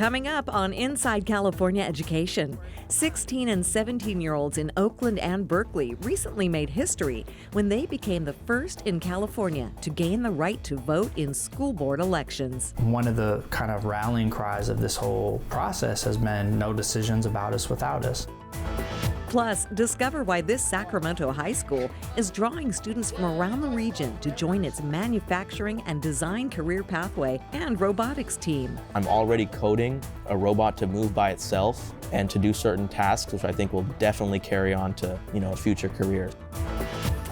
Coming up on Inside California Education, 16 and 17-year-olds in Oakland and Berkeley recently made history when they became the first in California to gain the right to vote in school board elections. One of the kind of rallying cries of this whole process has been no decisions about us without us. Plus, discover why this Sacramento high school is drawing students from around the region to join its manufacturing and design career pathway and robotics team. I'm already coding a robot to move by itself and to do certain tasks, which I think will definitely carry on to, a future career.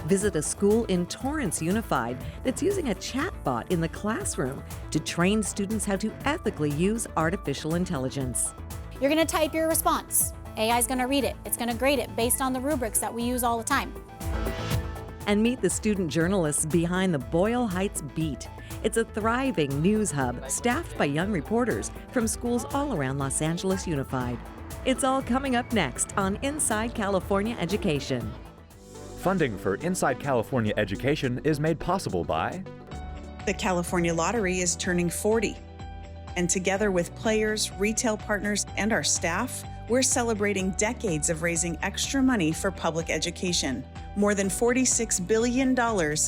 Visit a school in Torrance Unified that's using a chatbot in the classroom to train students how to ethically use artificial intelligence. You're going to type your response. AI is going to read it. It's going to grade it based on the rubrics that we use all the time. And meet the student journalists behind the Boyle Heights Beat. It's a thriving news hub staffed by young reporters from schools all around Los Angeles Unified. It's all coming up next on Inside California Education. Funding for Inside California Education is made possible by the California Lottery is turning 40. And together with players, retail partners, and our staff, we're celebrating decades of raising extra money for public education. More than $46 billion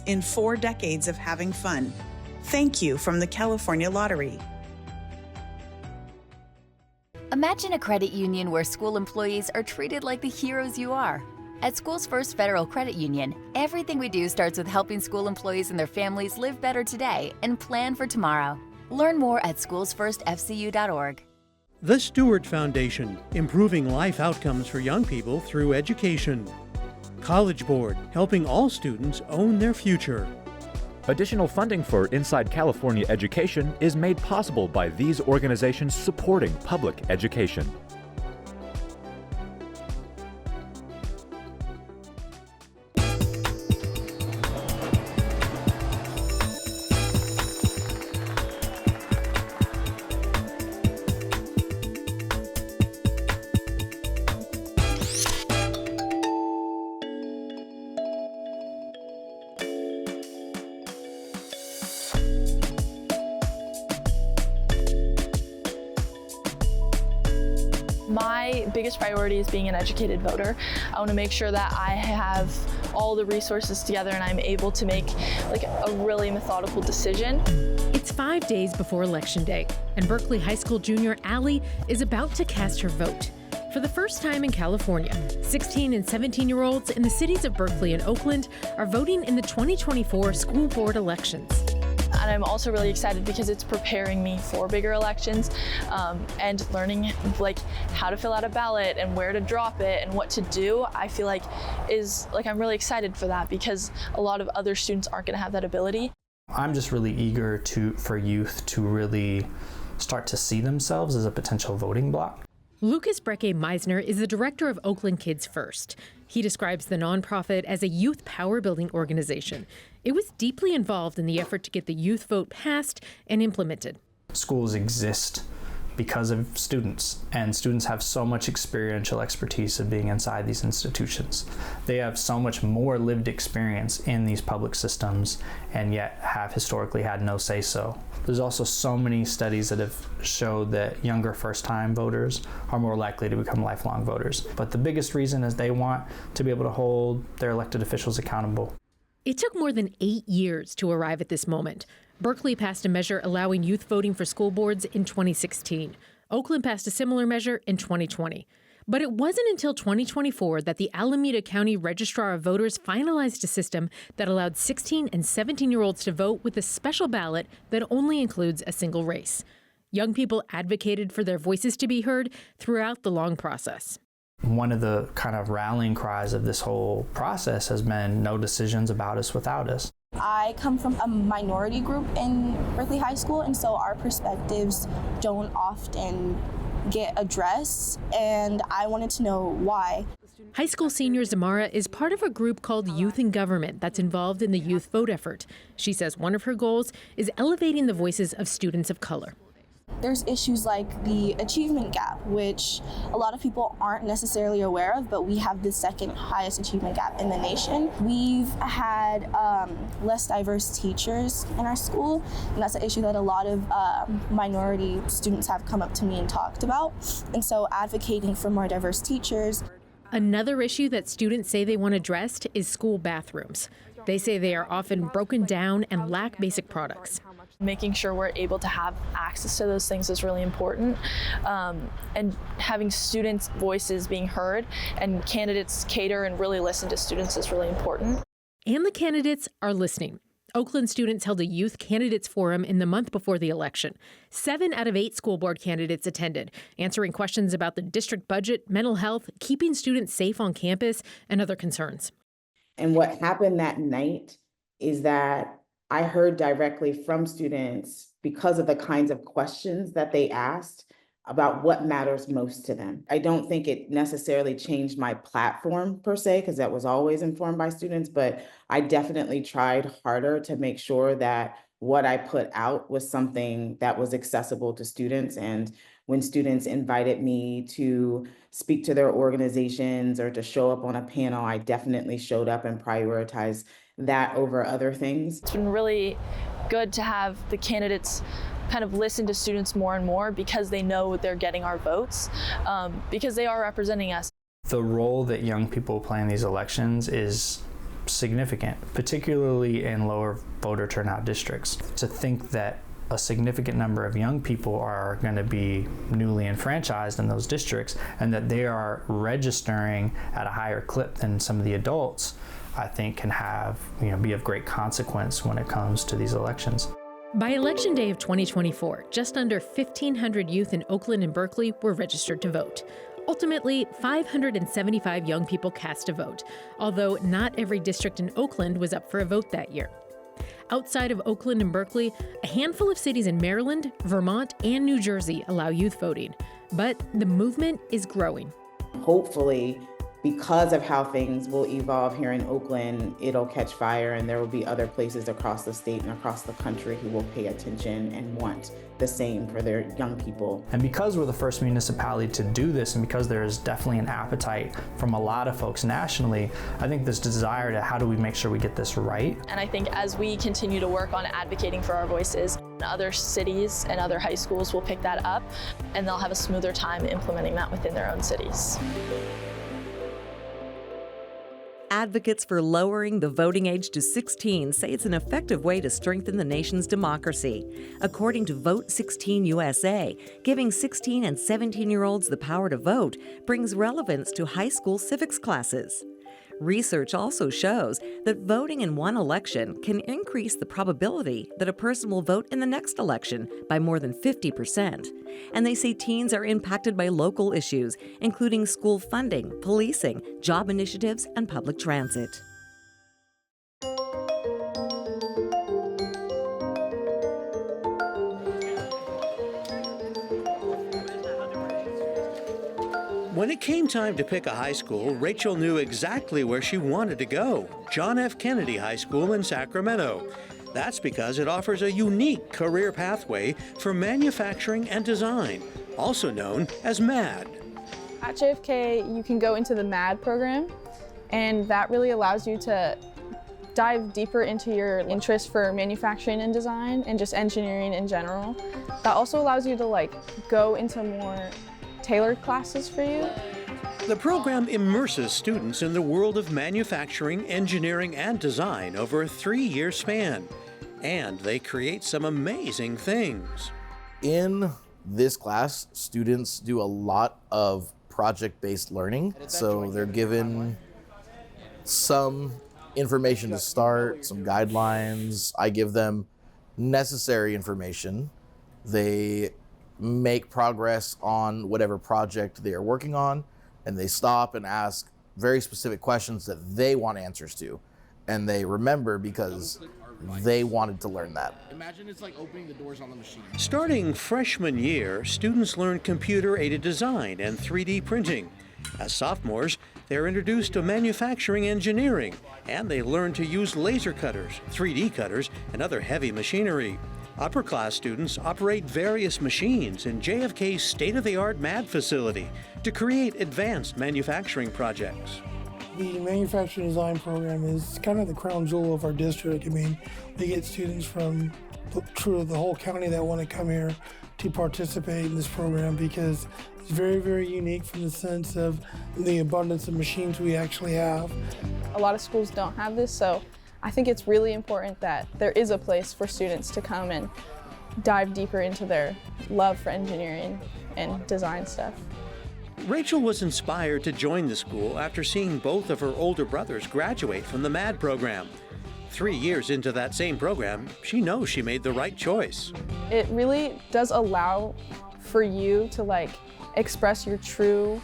in 4 decades of having fun. Thank you from the California Lottery. Imagine a credit union where school employees are treated like the heroes you are. At School's First Federal Credit Union, everything we do starts with helping school employees and their families live better today and plan for tomorrow. Learn more at schoolsfirstfcu.org. The Stewart Foundation, improving life outcomes for young people through education. College Board, helping all students own their future. Additional funding for Inside California Education is made possible by these organizations supporting public education. My biggest priority is being an educated voter. I want to make sure that I have all the resources together and I'm able to make a really methodical decision. It's 5 days before Election Day, and Berkeley High School junior Allie is about to cast her vote. For the first time in California, 16 and 17-year-olds in the cities of Berkeley and Oakland are voting in the 2024 school board elections. And I'm also really excited because it's preparing me for bigger elections and learning how to fill out a ballot and where to drop it and what to do. I feel I'm really excited for that because a lot of other students aren't going to have that ability. I'm just really eager for youth to really start to see themselves as a potential voting bloc. Lucas Brecke-Meisner is the director of Oakland Kids First. He describes the nonprofit as a youth power-building organization. It was deeply involved in the effort to get the youth vote passed and implemented. Schools exist because of students, and students have so much experiential expertise of being inside these institutions. They have so much more lived experience in these public systems and yet have historically had no say-so. There's also so many studies that have showed that younger first-time voters are more likely to become lifelong voters. But the biggest reason is they want to be able to hold their elected officials accountable. It took more than 8 years to arrive at this moment. Berkeley passed a measure allowing youth voting for school boards in 2016. Oakland passed a similar measure in 2020. But it wasn't until 2024 that the Alameda County Registrar of Voters finalized a system that allowed 16 and 17-year-olds to vote with a special ballot that only includes a single race. Young people advocated for their voices to be heard throughout the long process. One of the kind of rallying cries of this whole process has been no decisions about us without us. I come from a minority group in Berkeley High School, and so our perspectives don't often get addressed, and I wanted to know why. High school senior Zamara is part of a group called Youth in Government that's involved in the youth vote effort. She says one of her goals is elevating the voices of students of color. There's issues like the achievement gap, which a lot of people aren't necessarily aware of, but we have the second highest achievement gap in the nation. We've had less diverse teachers in our school, and that's an issue that a lot of minority students have come up to me and talked about. And so advocating for more diverse teachers. Another issue that students say they want addressed is school bathrooms. They say they are often broken down and lack basic products. Making sure we're able to have access to those things is really important, and having students' voices being heard and candidates cater and really listen to students is really important. And the candidates are listening. Oakland students held a youth candidates forum in the month before the election. 7 out of 8 school board candidates attended, answering questions about the district budget, mental health, keeping students safe on campus, and other concerns. And what happened that night is that I heard directly from students, because of the kinds of questions that they asked, about what matters most to them. I don't think it necessarily changed my platform per se, because that was always informed by students, but I definitely tried harder to make sure that what I put out was something that was accessible to students. And when students invited me to speak to their organizations or to show up on a panel, I definitely showed up and prioritized that over other things. It's been really good to have the candidates kind of listen to students more and more, because they know they're getting our votes, because they are representing us. The role that young people play in these elections is significant, particularly in lower voter turnout districts. To think that a significant number of young people are going to be newly enfranchised in those districts, and that they are registering at a higher clip than some of the adults, I think can have, be of great consequence when it comes to these elections. By Election Day of 2024, just under 1,500 youth in Oakland and Berkeley were registered to vote. Ultimately, 575 young people cast a vote, although not every district in Oakland was up for a vote that year. Outside of Oakland and Berkeley, a handful of cities in Maryland, Vermont, and New Jersey allow youth voting. But the movement is growing. Hopefully, because of how things will evolve here in Oakland, it'll catch fire, and there will be other places across the state and across the country who will pay attention and want the same for their young people. And because we're the first municipality to do this, and because there is definitely an appetite from a lot of folks nationally, I think this desire to how do we make sure we get this right. And I think as we continue to work on advocating for our voices, other cities and other high schools will pick that up, and they'll have a smoother time implementing that within their own cities. Advocates for lowering the voting age to 16 say it's an effective way to strengthen the nation's democracy. According to Vote 16 USA, giving 16 and 17-year-olds the power to vote brings relevance to high school civics classes. Research also shows that voting in one election can increase the probability that a person will vote in the next election by more than 50%. And they say teens are impacted by local issues, including school funding, policing, job initiatives, and public transit. When it came time to pick a high school, Rachel knew exactly where she wanted to go, John F. Kennedy High School in Sacramento. That's because it offers a unique career pathway for manufacturing and design, also known as MAD. At JFK, you can go into the MAD program, and that really allows you to dive deeper into your interest for manufacturing and design and just engineering in general. That also allows you to go into more tailored classes for you. The program immerses students in the world of manufacturing, engineering, and design over a 3-year span, and they create some amazing things. In this class, students do a lot of project-based learning, so they're given some information to start, some guidelines. I give them necessary information. They make progress on whatever project they are working on, and they stop and ask very specific questions that they want answers to, and they remember because they wanted to learn that. Imagine it's like opening the doors on the machine. Starting freshman year, students learn computer-aided design and 3D printing. As sophomores, they're introduced to manufacturing engineering, and they learn to use laser cutters, 3D cutters, and other heavy machinery. Upper-class students operate various machines in JFK's state-of-the-art MAD facility to create advanced manufacturing projects. The manufacturing design program is kind of the crown jewel of our district. I mean, we get students from the whole county that want to come here to participate in this program because it's very, very unique from the sense of the abundance of machines we actually have. A lot of schools don't have this, so I think it's really important that there is a place for students to come and dive deeper into their love for engineering and design stuff. Rachel was inspired to join the school after seeing both of her older brothers graduate from the MAD program. 3 years into that same program, she knows she made the right choice. It really does allow for you to express your true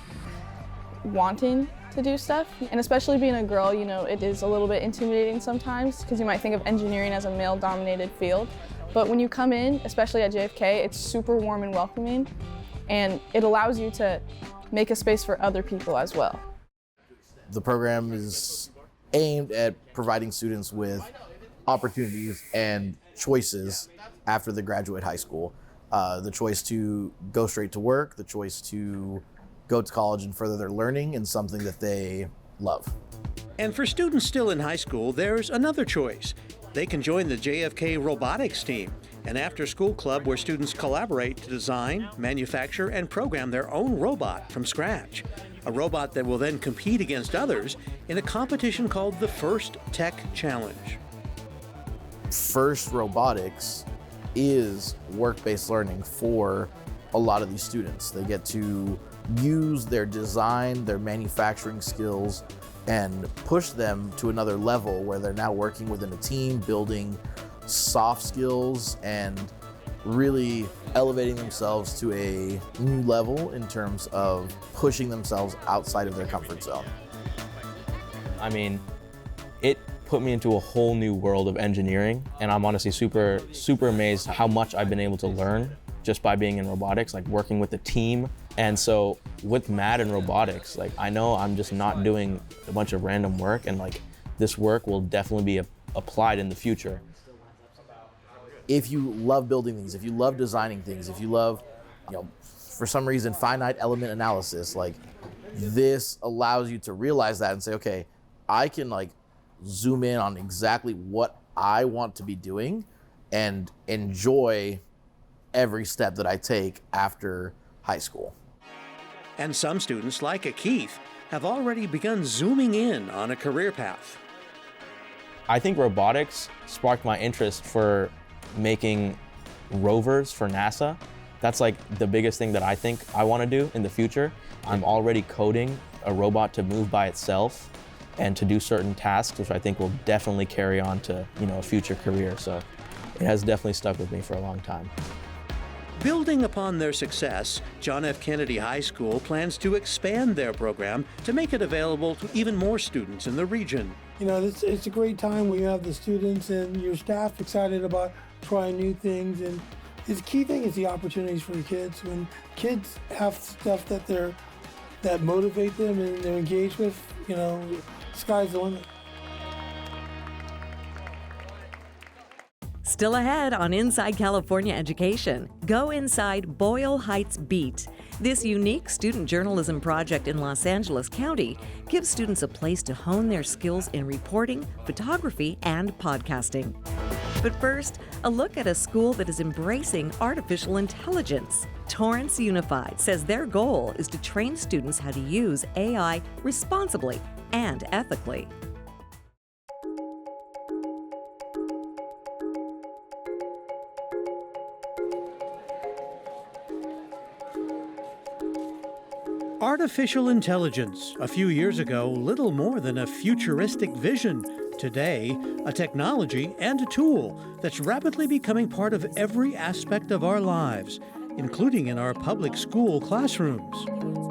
wanting to do stuff. And especially being a girl, you know, it is a little bit intimidating sometimes because you might think of engineering as a male-dominated field. But when you come in, especially at JFK, it's super warm and welcoming, and it allows you to make a space for other people as well. The program is aimed at providing students with opportunities and choices after they graduate high school. The choice to go straight to work, the choice to go to college and further their learning in something that they love. And for students still in high school, there's another choice. They can join the JFK robotics team, an after-school club where students collaborate to design, manufacture, and program their own robot from scratch. A robot that will then compete against others in a competition called the First Tech Challenge. First Robotics is work-based learning for a lot of these students. They get to use their design, their manufacturing skills, and push them to another level where they're now working within a team, building soft skills and really elevating themselves to a new level in terms of pushing themselves outside of their comfort zone. I mean, it put me into a whole new world of engineering, and I'm honestly super amazed how much I've been able to learn just by being in robotics, working with a team. And so with MAD and robotics, I know I'm just not doing a bunch of random work, and this work will definitely be applied in the future. If you love building things, if you love designing things, if you love, for some reason, finite element analysis, this allows you to realize that and say, okay, I can zoom in on exactly what I want to be doing and enjoy every step that I take after high school. And some students, like Keith, have already begun zooming in on a career path. I think robotics sparked my interest for making rovers for NASA. That's the biggest thing that I think I want to do in the future. I'm already coding a robot to move by itself and to do certain tasks, which I think will definitely carry on to a future career. So it has definitely stuck with me for a long time. Building upon their success, John F. Kennedy High School plans to expand their program to make it available to even more students in the region. It's a great time when you have the students and your staff excited about trying new things, and the key thing is the opportunities for the kids. When kids have stuff that motivate them and they're engaged with, sky's the limit. Still ahead on Inside California Education, go inside Boyle Heights Beat. This unique student journalism project in Los Angeles County gives students a place to hone their skills in reporting, photography, and podcasting. But first, a look at a school that is embracing artificial intelligence. Torrance Unified says their goal is to train students how to use AI responsibly and ethically. Artificial intelligence, a few years ago, little more than a futuristic vision. Today, a technology and a tool that's rapidly becoming part of every aspect of our lives, including in our public school classrooms.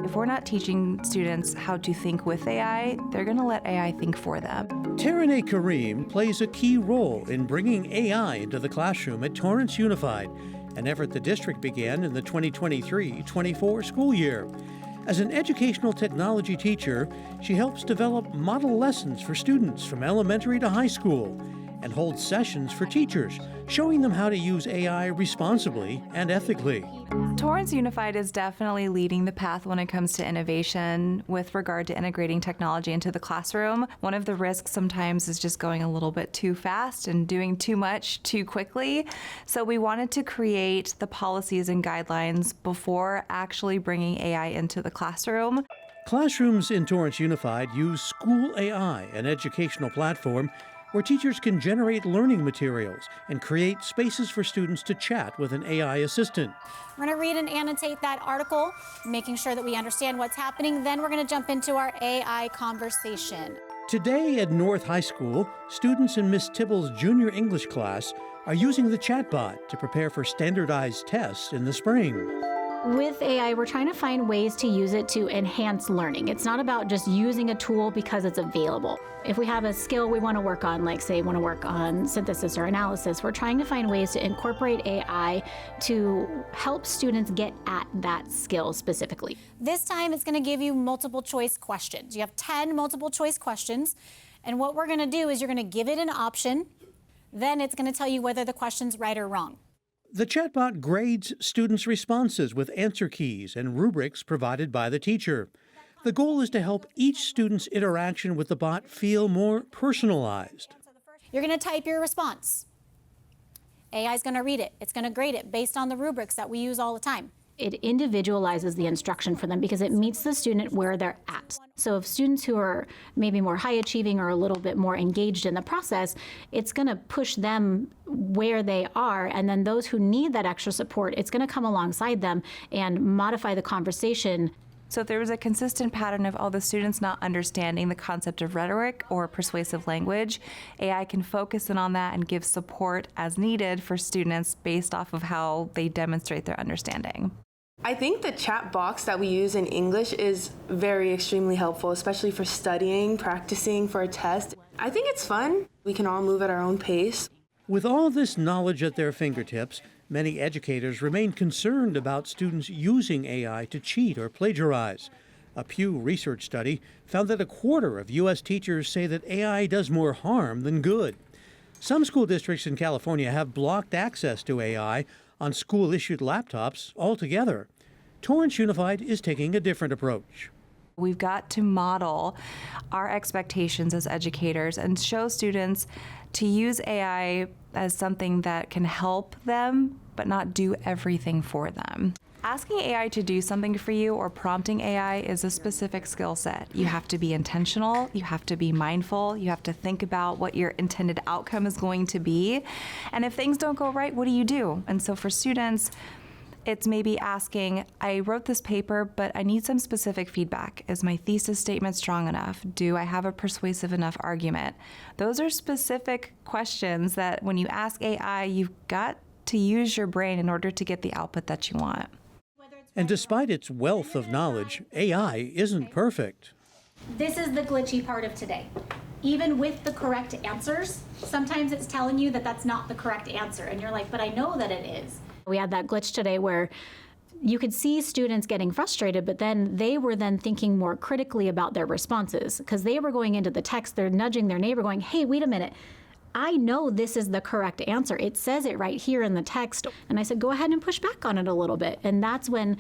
If we're not teaching students how to think with AI, they're going to let AI think for them. Taryn Kareem plays a key role in bringing AI into the classroom at Torrance Unified, an effort the district began in the 2023-24 school year. As an educational technology teacher, she helps develop model lessons for students from elementary to high school and holds sessions for teachers, showing them how to use AI responsibly and ethically. Torrance Unified is definitely leading the path when it comes to innovation with regard to integrating technology into the classroom. One of the risks sometimes is just going a little bit too fast and doing too much too quickly. So we wanted to create the policies and guidelines before actually bringing AI into the classroom. Classrooms in Torrance Unified use School AI, an educational platform where teachers can generate learning materials and create spaces for students to chat with an AI assistant. We're going to read and annotate that article, making sure that we understand what's happening. Then we're going to jump into our AI conversation. Today at North High School, students in Miss Tibble's junior English class are using the chatbot to prepare for standardized tests in the spring. With AI, we're trying to find ways to use it to enhance learning. It's not about just using a tool because it's available. If we have a skill we want to work on, like say want to work on synthesis or analysis, we're trying to find ways to incorporate AI to help students get at that skill specifically. This time it's going to give you multiple choice questions. You have 10 multiple choice questions. And what we're going to do is you're going to give it an option. Then it's going to tell you whether the question's right or wrong. The chatbot grades students' responses with answer keys and rubrics provided by the teacher. The goal is to help each student's interaction with the bot feel more personalized. You're going to type your response. AI is going to read it. It's going to grade it based on the rubrics that we use all the time. It individualizes the instruction for them because it meets the student where they're at. So if students who are maybe more high achieving or a little bit more engaged in the process, it's going to push them where they are. And then those who need that extra support, it's going to come alongside them and modify the conversation. So if there was a consistent pattern of all the students not understanding the concept of rhetoric or persuasive language, AI can focus in on that and give support as needed for students based off of how they demonstrate their understanding. I think the chat box that we use in English is very extremely helpful, especially for studying, practicing for a test. I think it's fun. We can all move at our own pace. With all this knowledge at their fingertips, many educators remain concerned about students using AI to cheat or plagiarize. A Pew Research study found that a quarter of U.S. teachers say that AI does more harm than good. Some school districts in California have blocked access to AI on school-issued laptops altogether. Torrance Unified is taking a different approach. We've got to model our expectations as educators and show students to use AI as something that can help them, but not do everything for them. Asking AI to do something for you or prompting AI is a specific skill set. You have to be intentional, you have to be mindful, you have to think about what your intended outcome is going to be. And if things don't go right, what do you do? And so for students, it's maybe asking, I wrote this paper, but I need some specific feedback. Is my thesis statement strong enough? Do I have a persuasive enough argument? Those are specific questions that when you ask AI, you've got to use your brain in order to get the output that you want. And despite its wealth of knowledge, AI isn't perfect. This is the glitchy part of today. Even with the correct answers, sometimes it's telling you that that's not the correct answer. And you're like, but I know that it is. We had that glitch today where you could see students getting frustrated, but then they were then thinking more critically about their responses because they were going into the text, they're nudging their neighbor going, hey, wait a minute. I know this is the correct answer. It says it right here in the text. And I said, go ahead and push back on it a little bit. And that's when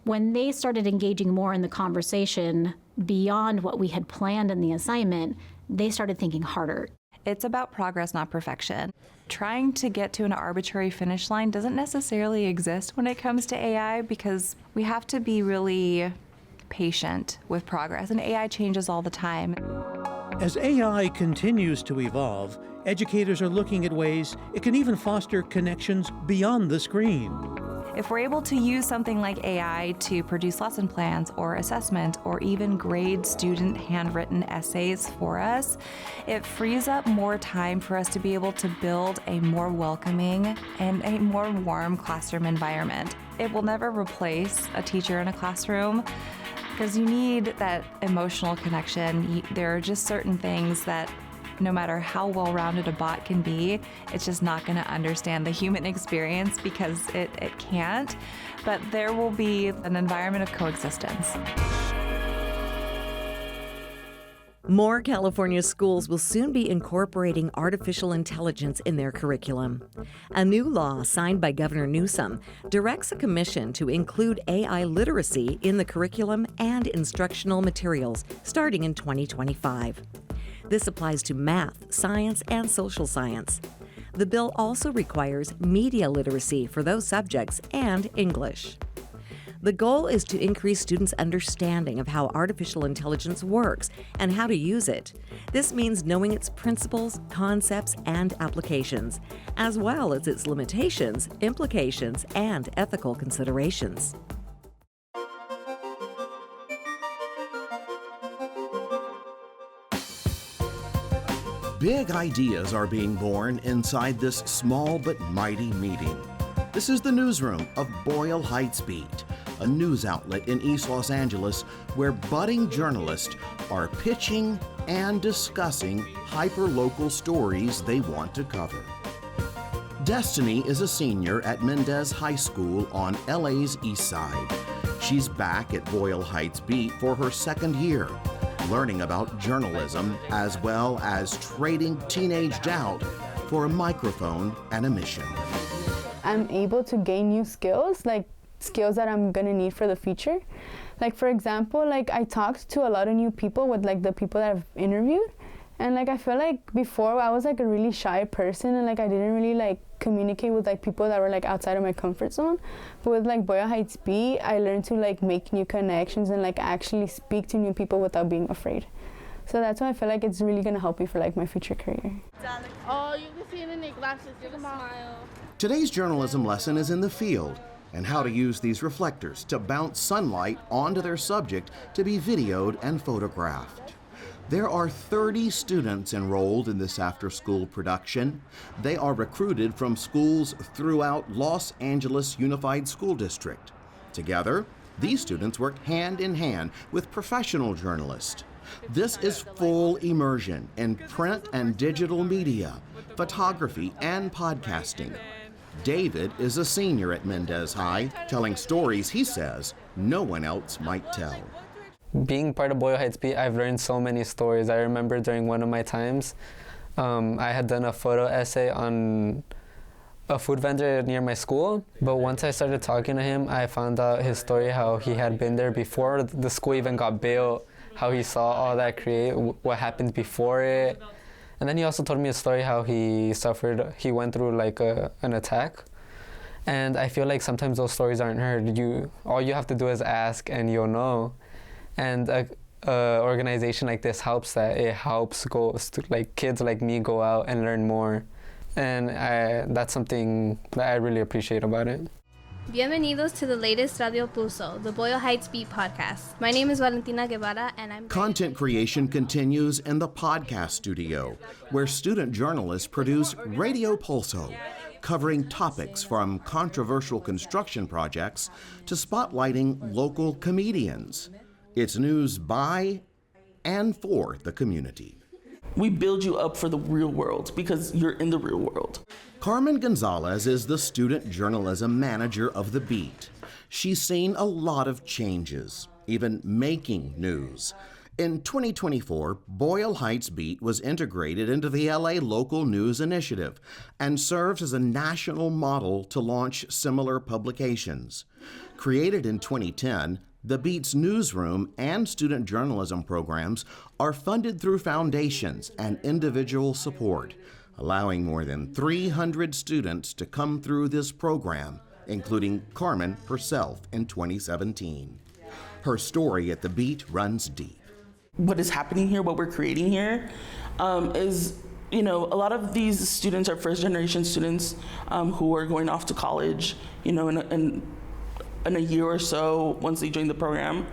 they started engaging more in the conversation beyond what we had planned in the assignment, they started thinking harder. It's about progress, not perfection. Trying to get to an arbitrary finish line doesn't necessarily exist when it comes to AI because we have to be really patient with progress, and AI changes all the time. As AI continues to evolve, educators are looking at ways it can even foster connections beyond the screen. If we're able to use something like AI to produce lesson plans or assessment or even grade student handwritten essays for us, it frees up more time for us to be able to build a more welcoming and a more warm classroom environment. It will never replace a teacher in a classroom because you need that emotional connection. There are just certain things that no matter how well-rounded a bot can be, it's just not going to understand the human experience because it can't. But there will be an environment of coexistence. More California schools will soon be incorporating artificial intelligence in their curriculum. A new law signed by Governor Newsom directs a commission to include AI literacy in the curriculum and instructional materials starting in 2025. This applies to math, science, and social science. The bill also requires media literacy for those subjects and English. The goal is to increase students' understanding of how artificial intelligence works and how to use it. This means knowing its principles, concepts, and applications, as well as its limitations, implications, and ethical considerations. Big ideas are being born inside this small but mighty meeting. This is the newsroom of Boyle Heights Beat, a news outlet in East Los Angeles where budding journalists are pitching and discussing hyper-local stories they want to cover. Destiny is a senior at Mendez High School on LA's East Side. She's back at Boyle Heights Beat for her second year, learning about journalism as well as trading teenage doubt for a microphone and a mission. I'm able to gain new skills, like skills that I'm gonna need for the future. Like for example, like I talked to a lot of new people with like the people that I've interviewed, and like I feel like before I was like a really shy person and like I didn't really like communicate with like people that were like outside of my comfort zone. But with like Boyle Heights Beat, I learned to like make new connections and like actually speak to new people without being afraid. So that's why I feel like it's really gonna help me for like my future career. Oh, you can see it in their glasses. Give a smile. Today's journalism lesson is in the field and how to use these reflectors to bounce sunlight onto their subject to be videoed and photographed. There are 30 students enrolled in this after-school production. They are recruited from schools throughout Los Angeles Unified School District. Together, these students work hand in hand with professional journalists. This is full immersion in print and digital media, photography, and podcasting. David is a senior at Mendez High, telling stories he says no one else might tell. Being part of Boyle Heights Beat, I've learned so many stories. I remember during one of my times, I had done a photo essay on a food vendor near my school, but once I started talking to him, I found out his story, how he had been there before the school even got built, how he saw all that create, what happened before it. And then he also told me a story how he went through like an attack. And I feel like sometimes those stories aren't heard. All you have to do is ask and you'll know. And a organization like this helps that. It helps kids like me go out and learn more. And that's something that I really appreciate about it. Bienvenidos to the latest Radio Pulso, the Boyle Heights Beat podcast. My name is Valentina Guevara, and I'm... Content creation continues in the podcast studio, where student journalists produce Radio Pulso, covering topics from controversial construction projects to spotlighting local comedians. It's news by and for the community. We build you up for the real world because you're in the real world. Carmen Gonzalez is the student journalism manager of the Beat. She's seen a lot of changes, even making news. In 2024, Boyle Heights Beat was integrated into the LA Local News Initiative and serves as a national model to launch similar publications. Created in 2010, the Beat's newsroom and student journalism programs are funded through foundations and individual support, allowing more than 300 students to come through this program, including Carmen herself in 2017. Her story at the Beat runs deep. What is happening here, what we're creating here, is, a lot of these students are first-generation students who are going off to college, in a year or so once they join the program.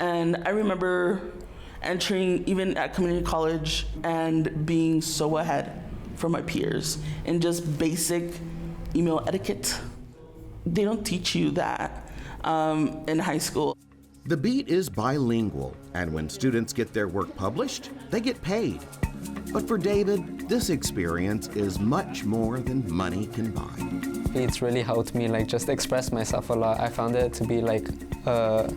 And I remember entering even at community college and being so ahead from my peers in just basic email etiquette. They don't teach you that in high school. The Beat is bilingual, and when students get their work published, they get paid. But for David, this experience is much more than money can buy. It's really helped me just express myself a lot. I found it to be like a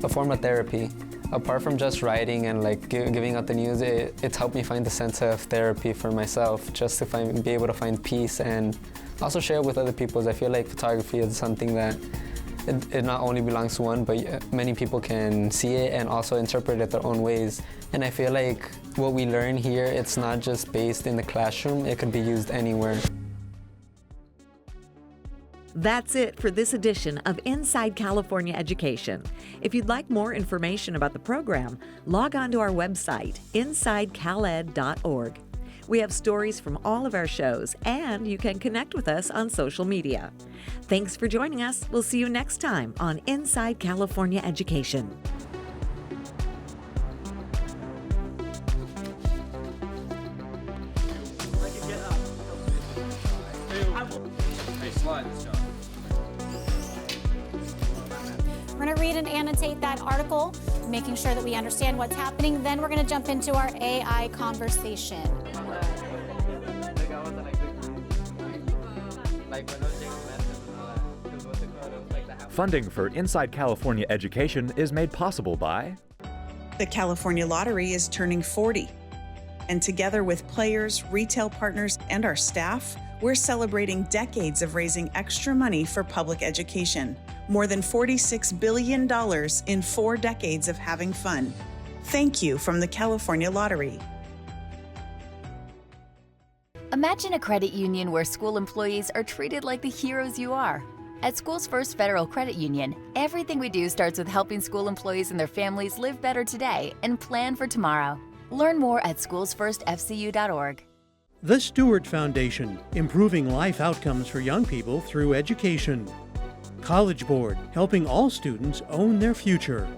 form of therapy. Apart from just writing and like giving out the news, it's helped me find a sense of therapy for myself, just to be able to find peace and also share it with other people. I feel like photography is something that it not only belongs to one, but many people can see it and also interpret it their own ways. And I feel like what we learn here, it's not just based in the classroom, it could be used anywhere. That's it for this edition of Inside California Education. If you'd like more information about the program, log on to our website, insidecaled.org. We have stories from all of our shows, and you can connect with us on social media. Thanks for joining us. We'll see you next time on Inside California Education. We're going to read and annotate that article, making sure that we understand what's happening. Then we're going to jump into our AI conversation. Funding for Inside California Education is made possible by the California Lottery is turning 40. And together with players, retail partners, and our staff, we're celebrating decades of raising extra money for public education. More than $46 billion in 4 decades of having fun. Thank you from the California Lottery. Imagine a credit union where school employees are treated like the heroes you are. At School's First Federal Credit Union, everything we do starts with helping school employees and their families live better today and plan for tomorrow. Learn more at schoolsfirstfcu.org. The Stewart Foundation, improving life outcomes for young people through education. College Board, helping all students own their future.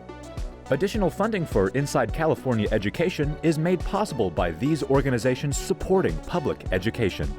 Additional funding for Inside California Education is made possible by these organizations supporting public education.